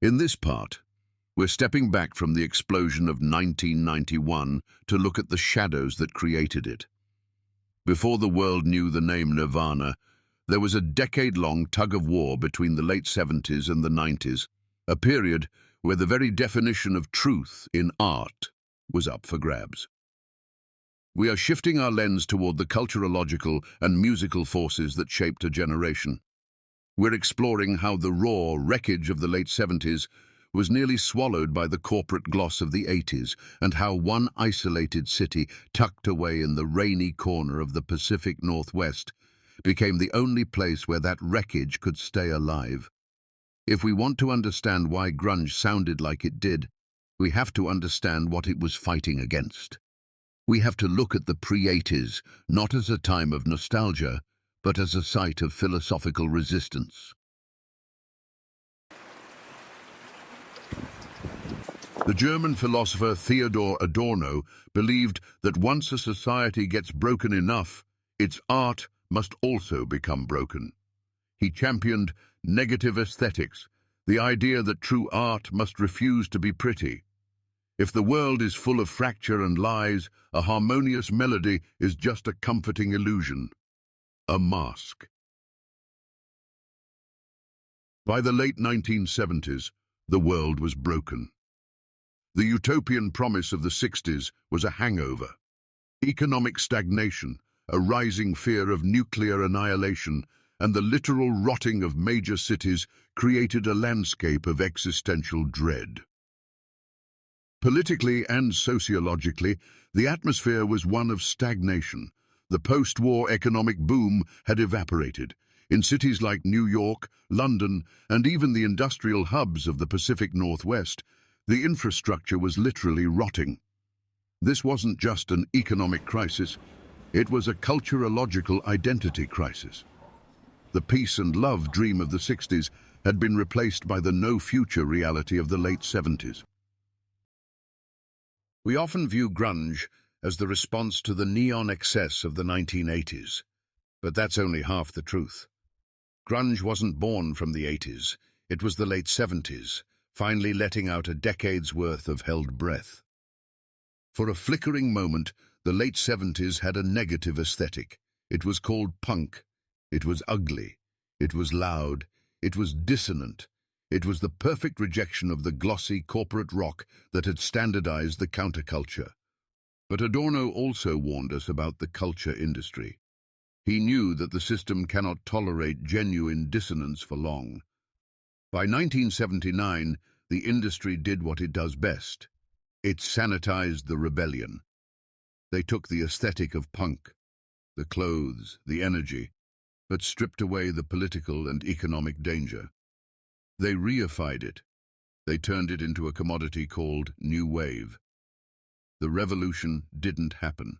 In this part, we're stepping back from the explosion of 1991 to look at the shadows that created it. Before the world knew the name Nirvana, there was a decade-long tug-of-war between the late 70s and the 90s, a period where the very definition of truth in art was up for grabs. We are shifting our lens toward the culturological and musical forces that shaped a generation. We're exploring how the raw wreckage of the late 70s was nearly swallowed by the corporate gloss of the 80s, and how one isolated city tucked away in the rainy corner of the Pacific Northwest became the only place where that wreckage could stay alive. If we want to understand why grunge sounded like it did, we have to understand what it was fighting against. We have to look at the pre-80s, not as a time of nostalgia, but as a site of philosophical resistance. The German philosopher Theodor Adorno believed that once a society gets broken enough, its art must also become broken. He championed negative aesthetics, the idea that true art must refuse to be pretty. If the world is full of fracture and lies, a harmonious melody is just a comforting illusion, a mask. By the late 1970s, the world was broken. The utopian promise of the 60s was a hangover. Economic stagnation, a rising fear of nuclear annihilation, and the literal rotting of major cities created a landscape of existential dread. Politically and sociologically, the atmosphere was one of stagnation. The post-war economic boom had evaporated. In cities like New York, London, and even the industrial hubs of the Pacific Northwest, the infrastructure was literally rotting. This wasn't just an economic crisis, it was a culturological identity crisis. The peace and love dream of the 60s had been replaced by the no-future reality of the late 70s. We often view grunge as the response to the neon excess of the 1980s, but that's only half the truth. Grunge wasn't born from the 80s, it was the late 70s, finally letting out a decade's worth of held breath. For a flickering moment, the late 70s had a negative aesthetic. It was called punk. It was ugly. It was loud. It was dissonant. It was the perfect rejection of the glossy corporate rock that had standardized the counterculture. But Adorno also warned us about the culture industry. He knew that the system cannot tolerate genuine dissonance for long. By 1979, the industry did what it does best. It sanitized the rebellion. They took the aesthetic of punk, the clothes, the energy, but stripped away the political and economic danger. They reified it. They turned it into a commodity called New Wave. The revolution didn't happen.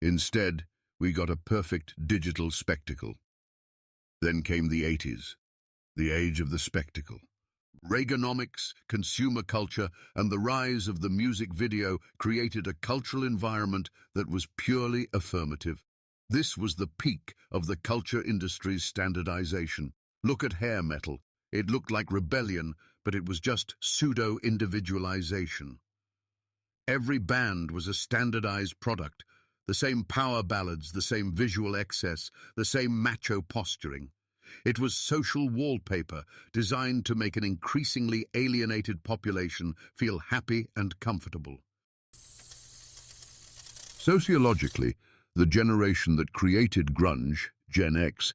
Instead, we got a perfect digital spectacle. Then came the 80s, the age of the spectacle. Reaganomics, consumer culture, and the rise of the music video created a cultural environment that was purely affirmative. This was the peak of the culture industry's standardization. Look at hair metal. It looked like rebellion, but it was just pseudo-individualization. Every band was a standardized product, the same power ballads, the same visual excess, the same macho posturing. It was social wallpaper designed to make an increasingly alienated population feel happy and comfortable. Sociologically, the generation that created grunge, Gen X,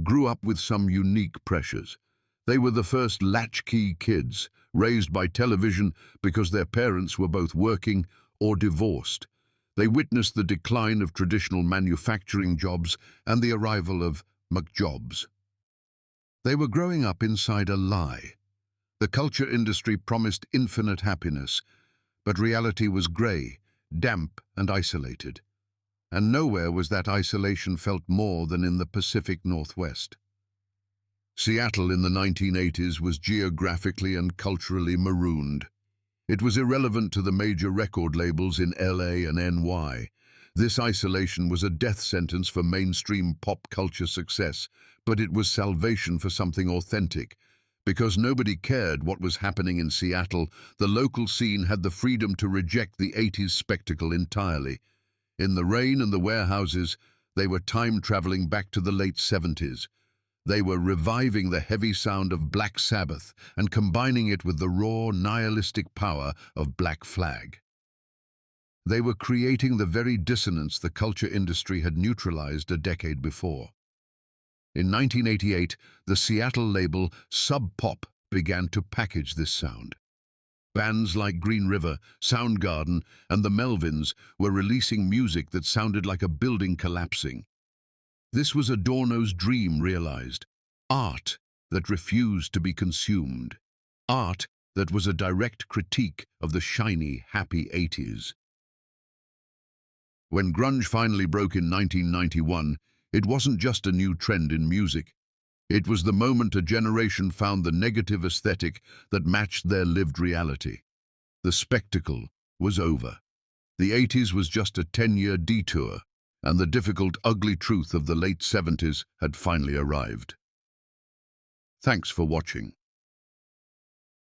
grew up with some unique pressures. They were the first latchkey kids, raised by television because their parents were both working or divorced. They witnessed the decline of traditional manufacturing jobs and the arrival of McJobs. They were growing up inside a lie. The culture industry promised infinite happiness, but reality was grey, damp and isolated. And nowhere was that isolation felt more than in the Pacific Northwest. Seattle in the 1980s was geographically and culturally marooned. It was irrelevant to the major record labels in LA and NY. This isolation was a death sentence for mainstream pop culture success, but it was salvation for something authentic, Because nobody cared what was happening in Seattle, the local scene had the freedom to reject the 80s spectacle entirely. In the rain and the warehouses, they were time-traveling back to the late 70s. They were reviving the heavy sound of Black Sabbath and combining it with the raw, nihilistic power of Black Flag. They were creating the very dissonance the culture industry had neutralized a decade before. In 1988, the Seattle label Sub Pop began to package this sound. Bands like Green River, Soundgarden, and the Melvins were releasing music that sounded like a building collapsing. This was Adorno's dream realized. Art that refused to be consumed. Art that was a direct critique of the shiny, happy 80s. When grunge finally broke in 1991, it wasn't just a new trend in music. It was the moment a generation found the negative aesthetic that matched their lived reality. The spectacle was over. The 80s was just a 10-year detour, and the difficult, ugly truth of the late 70s had finally arrived. Thanks for watching.